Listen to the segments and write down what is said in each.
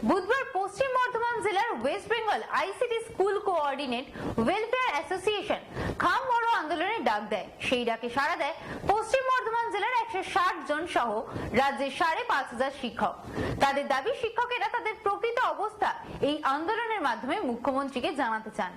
বুধবার পশ্চিম বর্ধমান জেলার West Bengal ICT school coordinate welfare association খাম বড় আন্দোলনের ডাক দেয়। সেই ডাকে সাড়া দেয় পশ্চিম বর্ধমান জেলার 160 জন সহ রাজ্যের 5,500 শিক্ষক। তাদের দাবি, শিক্ষকেরা তাদের প্রকৃত অবস্থা এই আন্দোলনের মাধ্যমে মুখ্যমন্ত্রীকে জানাতে চান।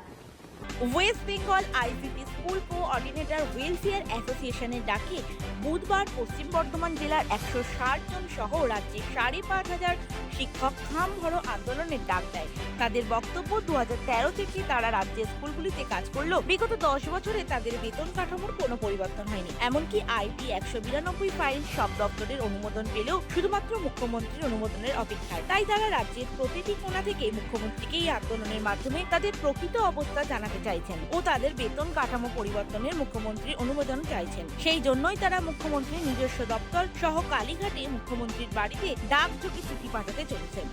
West Bengal ICT school coordinator welfare অ্যাসোসিয়েশনের ডাকে বুধবার পশ্চিম বর্ধমান জেলার 160 জন সহ রাজ্যের 5,500 শিক্ষক খাম ভরো আন্দোলনের ডাক দেয়। তাদের বক্তব্য, 2013 থেকে তারা রাজ্যের স্কুলগুলিতে কাজ করলেও বিগত 10 বছরে তাদের বেতন কাঠামোর কোনো পরিবর্তন হয়নি। এমনকি আইটি 192 ফাইল সব দপ্তরের অনুমোদন পেলেও শুধুমাত্র মুখ্যমন্ত্রীর অনুমোদনের অপেক্ষায়। তাই তারা রাজ্যের প্রতিটি কোণা থেকে মুখ্যমন্ত্রীকে এই আন্দোলনের মাধ্যমে তাদের প্রকৃত অবস্থা জানাতে চাইছেন ও তাদের বেতন কাঠামো পরিবর্তনের মুখ্যমন্ত্রীর অনুমোদন চাইছেন। সেই জন্যই তারা মুখ্যমন্ত্রীর নিজস্ব দপ্তর সহ কালীঘাটে মুখ্যমন্ত্রীর বাড়িতে ডাকযোগে চিঠি পাঠাতে চলেছেন।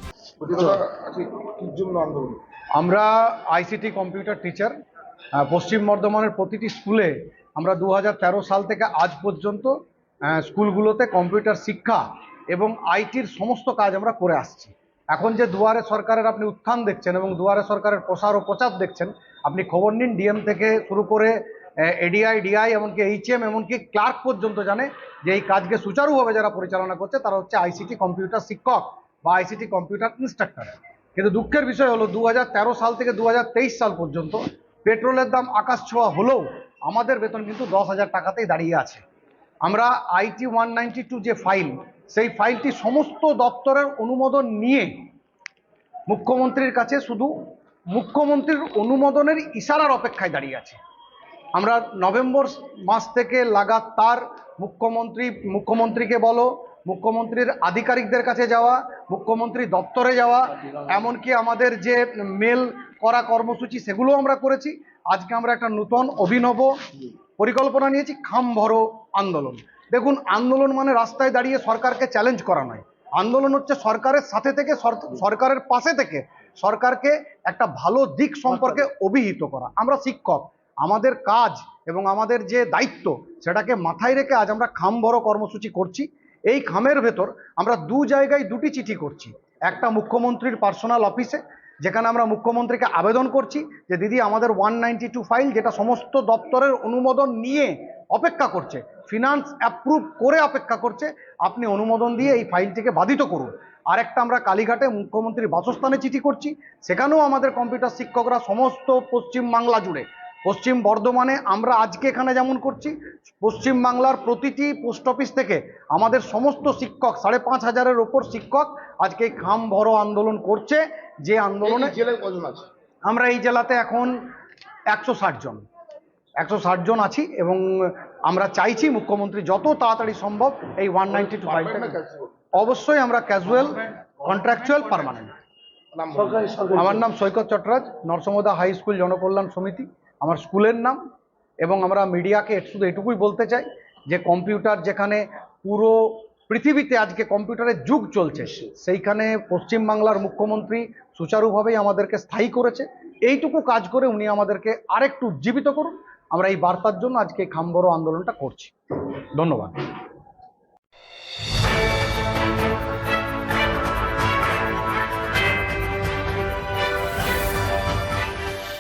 আমরা আইসিটি কম্পিউটার টিচার পশ্চিম বর্ধমানের প্রতিটি স্কুলে আমরা 2013 সাল থেকে আজ পর্যন্ত স্কুলগুলোতে কম্পিউটার শিক্ষা এবং আইটির সমস্ত কাজ আমরা করে আসছি। এখন যে দুয়ারে সরকারের আপনি উত্থান দেখছেন এবং দুয়ারে সরকারের প্রসার ও প্রচার দেখছেন, আপনি খবর নিন, ডিএম থেকে শুরু করে এডিআই, ডিআই, এমনকি এইচএম, এমনকি ক্লার্ক পর্যন্ত জানে যে এই কাজকে সুচারুভাবে যারা পরিচালনা করছে তারা হচ্ছে আইসিটি কম্পিউটার শিক্ষক বা আইসিটি কম্পিউটার ইনস্ট্রাক্টর। কিন্তু দুঃখের বিষয় হলো 2013 সাল থেকে 2023 সাল পর্যন্ত পেট্রোলের দাম আকাশ ছোঁয়া হলেও আমাদের বেতন কিন্তু 10,000 টাকাতেই দাঁড়িয়ে আছে। আমরা আইটি 192 যে ফাইল, সেই ফাইলটি সমস্ত দপ্তরের অনুমোদন নিয়ে মুখ্যমন্ত্রীর কাছে শুধু মুখ্যমন্ত্রীর অনুমোদনের ইশারার অপেক্ষায় দাঁড়িয়ে আছে। আমরা নভেম্বর মাস থেকে লাগাতার মুখ্যমন্ত্রীকে বলো, মুখ্যমন্ত্রীর আধিকারিকদের কাছে যাওয়া, মুখ্যমন্ত্রী দপ্তরে যাওয়া, এমনকি আমাদের যে মেল করা কর্মসূচি সেগুলো আমরা করেছি। আজকে আমরা একটা নতুন অভিনব পরিকল্পনা নিয়েছি, খাম ভরো আন্দোলন। দেখুন, আন্দোলন মানে রাস্তায় দাঁড়িয়ে সরকারকে চ্যালেঞ্জ করা নয়। আন্দোলন হচ্ছে সরকারের সাথে থেকে, সরকারের পাশে থেকে সরকারকে একটা ভালো দিক সম্পর্কে অভিহিত করা। আমরা শিক্ষক, আমাদের কাজ এবং আমাদের যে দায়িত্ব সেটাকে মাথায় রেখে আজ আমরা খাম ভরো কর্মসূচি করছি। এই খামের ভেতর আমরা দু জায়গায় দুটি চিঠি করছি। একটা মুখ্যমন্ত্রীর পার্সোনাল অফিসে, যেখানে আমরা মুখ্যমন্ত্রীকে আবেদন করছি যে দিদি, আমাদের 192 ফাইল যেটা সমস্ত দপ্তরের অনুমোদন নিয়ে অপেক্ষা করছে, ফিনান্স অ্যাপ্রুভ করে অপেক্ষা করছে, আপনি অনুমোদন দিয়ে এই ফাইলটিকে বাধিত করুন। আরেকটা আমরা কালীঘাটে মুখ্যমন্ত্রীর বাসস্থানে চিঠি করছি, সেখানেও আমাদের কম্পিউটার শিক্ষকরা সমস্ত পশ্চিম বাংলা জুড়ে, পশ্চিম বর্ধমানে আমরা আজকে এখানে যেমন করছি, পশ্চিম বাংলার প্রতিটি পোস্ট অফিস থেকে আমাদের সমস্ত শিক্ষক, 5,500-এর ওপর শিক্ষক আজকে খাম ভরো আন্দোলন করছে। যে আন্দোলনে আমরা এই জেলাতে এখন 160 জন আছি এবং আমরা চাইছি মুখ্যমন্ত্রী যত তাড়াতাড়ি সম্ভব এই 192 ফাইলটা, অবশ্যই আমরা ক্যাজুয়াল, কন্ট্রাকচুয়াল, পার্মানেন্ট। আমার নাম সৈকত চট্টরাজ, নরসমদা হাই স্কুল জনকল্যাণ সমিতি আমার স্কুলের নাম। এবং আমরা মিডিয়াকে শুধু এটুকুই বলতে চাই যে কম্পিউটার যেখানে পুরো পৃথিবীতে আজকে কম্পিউটারের যুগ চলছে, সেইখানে পশ্চিমবাংলার মুখ্যমন্ত্রী সুচারুভাবেই আমাদেরকে স্থায়ী করেছে। এইটুকু কাজ করে উনি আমাদেরকে আরেকটু উজ্জীবিত করুন। আমরা এই বার্তার জন্য আজকে খাম ভরো আন্দোলনটা করছি। ধন্যবাদ।